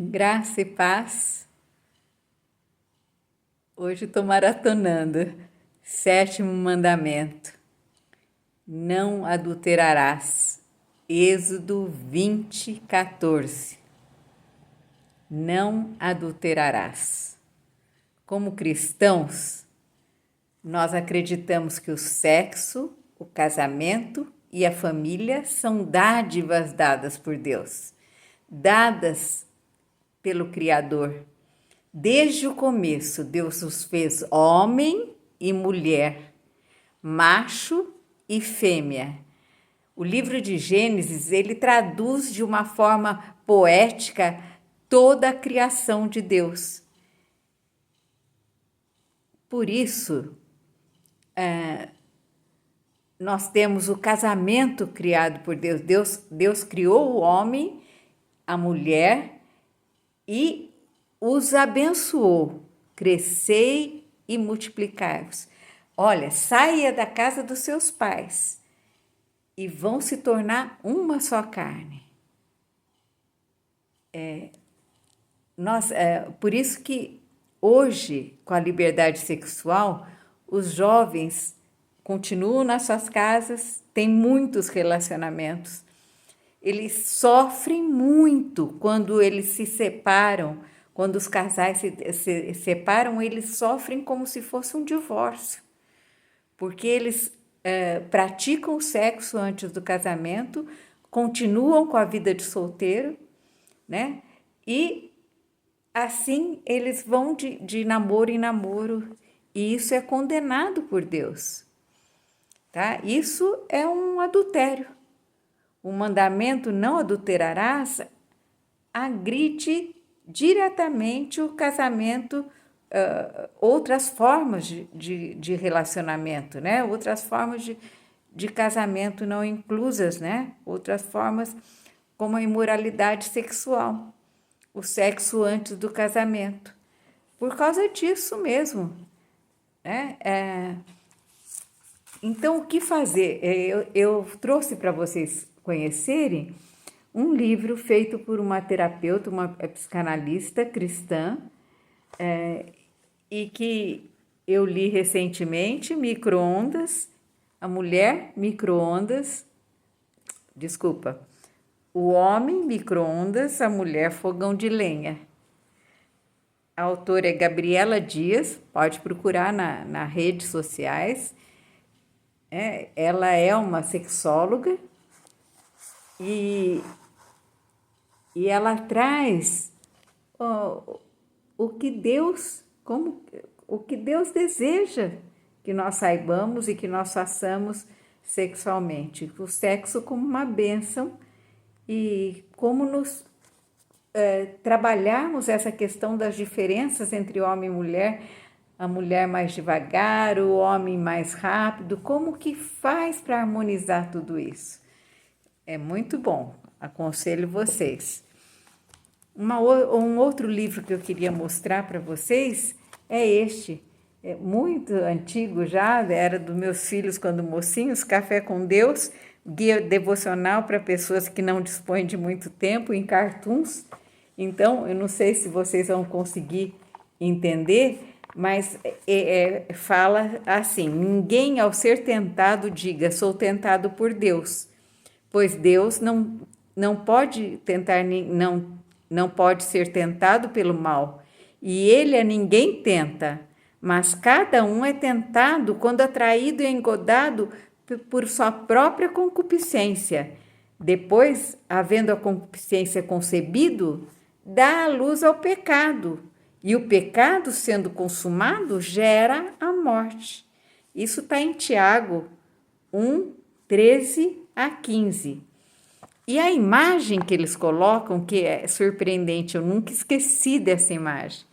Graça e paz. Hoje estou maratonando. Sétimo mandamento. Não adulterarás. Êxodo 20:14. Não adulterarás. Como cristãos, nós acreditamos que o sexo, o casamento e a família são dádivas dadas por Deus, dadas pelo Criador. Desde o começo, Deus os fez homem e mulher, macho e fêmea. O livro de Gênesis, ele traduz de uma forma poética toda a criação de Deus. Por isso, nós temos o casamento criado por Deus. Deus criou o homem, a mulher e os abençoou. Crescei e multiplicai-vos. Olha, saia da casa dos seus pais e vão se tornar uma só carne. Por isso que hoje, com a liberdade sexual, os jovens continuam nas suas casas, têm muitos relacionamentos. Eles sofrem muito quando eles se separam. Quando os casais se separam, eles sofrem como se fosse um divórcio. Porque eles praticam o sexo antes do casamento, continuam com a vida de solteiro, né? E assim eles vão de namoro em namoro. E isso é condenado por Deus. Tá? Isso é um adultério. O mandamento não adulterarás agride diretamente o casamento, outras formas de relacionamento, né? Outras formas de casamento não inclusas, né? Outras formas como a imoralidade sexual, o sexo antes do casamento. Por causa disso mesmo, né? Então, o que fazer? Eu trouxe para vocês conhecerem um livro feito por uma terapeuta, uma psicanalista cristã, e que eu li recentemente, Micro-ondas, a mulher micro-ondas, desculpa, o homem micro-ondas, a mulher fogão de lenha. A autora é Gabriela Dias, pode procurar nas redes sociais. Ela é uma sexóloga e ela traz o que Deus deseja que nós saibamos e que nós façamos sexualmente. O sexo como uma bênção e como nos trabalharmos essa questão das diferenças entre homem e mulher, a mulher mais devagar, o homem mais rápido, como que faz para harmonizar tudo isso? É muito bom, aconselho vocês. Um outro livro que eu queria mostrar para vocês é este, é muito antigo já, era dos meus filhos quando mocinhos, Café com Deus, guia devocional para pessoas que não dispõem de muito tempo, em cartoons. Então, eu não sei se vocês vão conseguir entender, mas fala assim: ninguém ao ser tentado diga, sou tentado por Deus, pois Deus não pode tentar, não pode ser tentado pelo mal, e ele a ninguém tenta, mas cada um é tentado quando atraído e engodado por sua própria concupiscência. Depois, havendo a concupiscência concebido, dá a luz ao pecado, e o pecado, sendo consumado, gera a morte. Isso está em Tiago 1:13-15. E a imagem que eles colocam, que é surpreendente, eu nunca esqueci dessa imagem,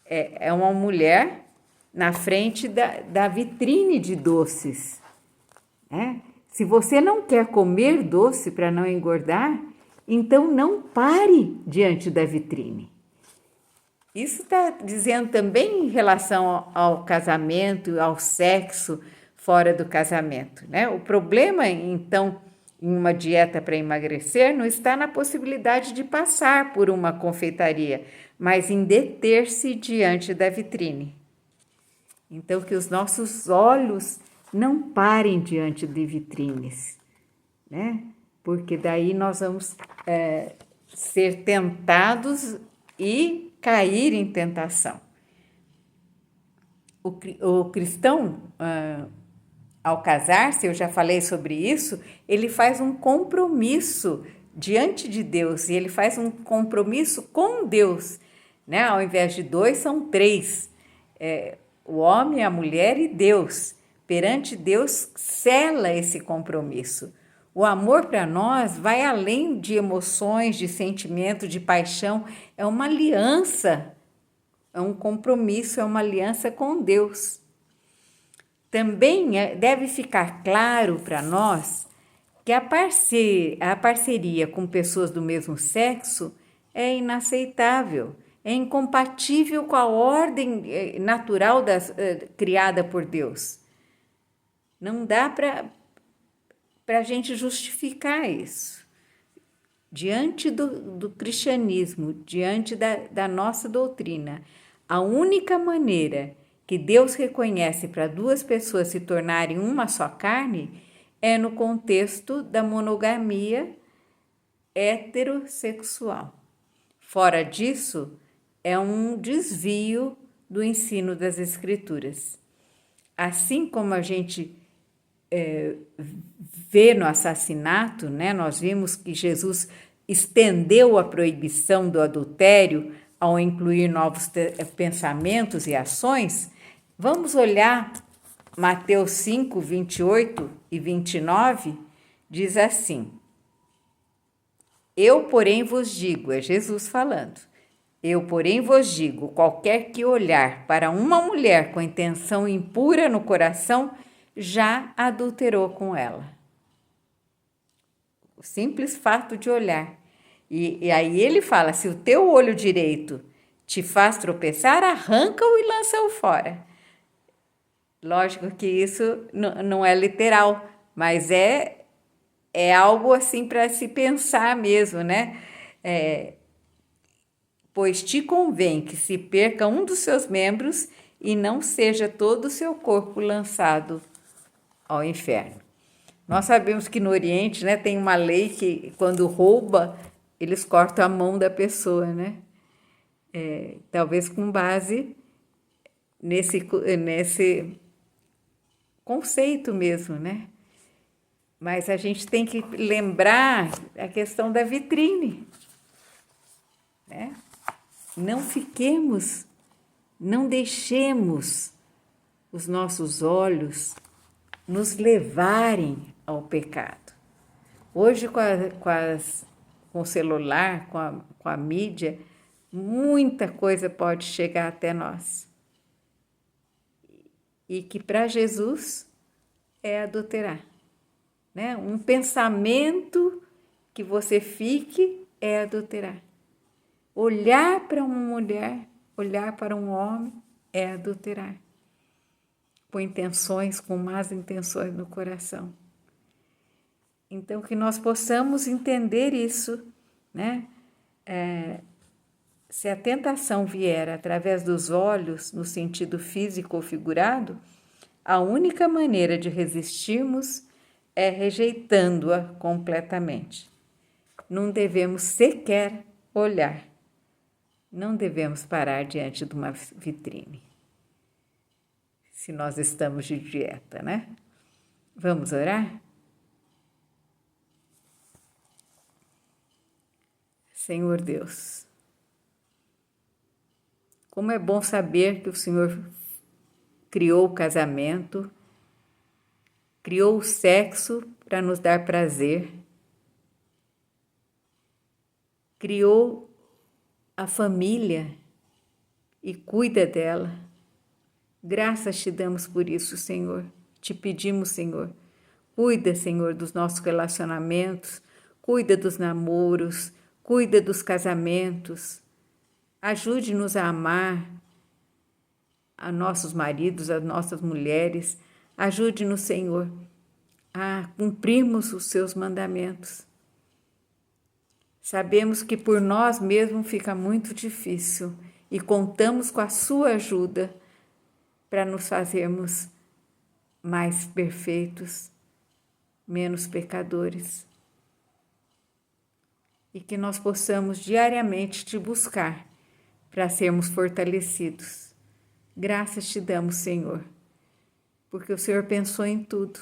é uma mulher na frente da vitrine de doces. Se você não quer comer doce para não engordar, então não pare diante da vitrine. Isso está dizendo também em relação ao casamento, ao sexo fora do casamento, né? O problema, então, em uma dieta para emagrecer não está na possibilidade de passar por uma confeitaria, mas em deter-se diante da vitrine. Então, que os nossos olhos não parem diante de vitrines, né? Porque daí nós vamos ser tentados e cair em tentação. O cristão, ao casar-se, eu já falei sobre isso, ele faz um compromisso diante de Deus, e ele faz um compromisso com Deus, né? Ao invés de 2, são 3. O homem, a mulher e Deus. Perante Deus, sela esse compromisso. O amor para nós vai além de emoções, de sentimento, de paixão. É uma aliança, é um compromisso, é uma aliança com Deus. Também deve ficar claro para nós que a parceria com pessoas do mesmo sexo é inaceitável, é incompatível com a ordem natural criada por Deus. Não dá para a gente justificar isso. Diante do cristianismo, diante da nossa doutrina, a única maneira que Deus reconhece para 2 pessoas se tornarem uma só carne é no contexto da monogamia heterossexual. Fora disso, é um desvio do ensino das Escrituras. Assim como a gente vê no assassinato, né, nós vimos que Jesus estendeu a proibição do adultério ao incluir novos pensamentos e ações. Vamos olhar Mateus 5, 28 e 29, diz assim: Eu, porém, vos digo, é Jesus falando, eu, porém, vos digo, qualquer que olhar para uma mulher com intenção impura no coração, já adulterou com ela. O simples fato de olhar. E aí ele fala, se o teu olho direito te faz tropeçar, arranca-o e lança-o fora. Lógico que isso não é literal, mas é algo assim para se pensar mesmo, né? Pois te convém que se perca um dos seus membros e não seja todo o seu corpo lançado ao inferno. Nós sabemos que no Oriente, né, tem uma lei que quando rouba, eles cortam a mão da pessoa, né? Talvez com base nesse conceito mesmo, né? Mas a gente tem que lembrar a questão da vitrine, né? Não deixemos os nossos olhos nos levarem ao pecado. Hoje, com o celular, com a mídia, muita coisa pode chegar até nós. E que para Jesus é adulterar. Né? Um pensamento que você fique é adulterar. Olhar para uma mulher, olhar para um homem é adulterar. Com más intenções no coração. Então, que nós possamos entender isso, né? Se a tentação vier através dos olhos, no sentido físico ou figurado, a única maneira de resistirmos é rejeitando-a completamente. Não devemos sequer olhar. Não devemos parar diante de uma vitrine. Se nós estamos de dieta, né? Vamos orar? Senhor Deus, como é bom saber que o Senhor criou o casamento, criou o sexo para nos dar prazer, criou a família e cuida dela. Graças te damos por isso, Senhor. Te pedimos, Senhor, cuida, Senhor, dos nossos relacionamentos, cuida dos namoros, cuida dos casamentos. Ajude-nos a amar a nossos maridos, as nossas mulheres. Ajude-nos, Senhor, a cumprirmos os seus mandamentos. Sabemos que por nós mesmos fica muito difícil e contamos com a sua ajuda para nos fazermos mais perfeitos, menos pecadores. E que nós possamos diariamente te buscar para sermos fortalecidos. Graças te damos, Senhor, porque o Senhor pensou em tudo.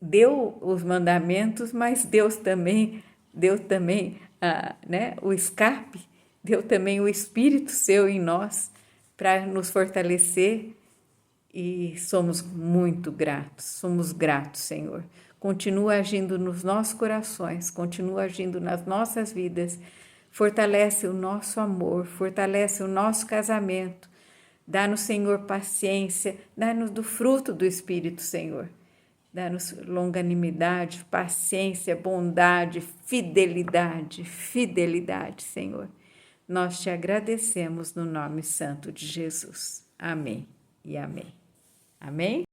Deu os mandamentos, mas Deus também deu também o escape, deu também o Espírito Seu em nós para nos fortalecer e somos muito gratos, somos gratos, Senhor. Continua agindo nos nossos corações, continua agindo nas nossas vidas, fortalece o nosso amor, fortalece o nosso casamento, dá-nos, Senhor, paciência, dá-nos do fruto do Espírito, Senhor. Dá-nos longanimidade, paciência, bondade, fidelidade, Senhor. Nós te agradecemos no nome santo de Jesus. Amém e amém. Amém?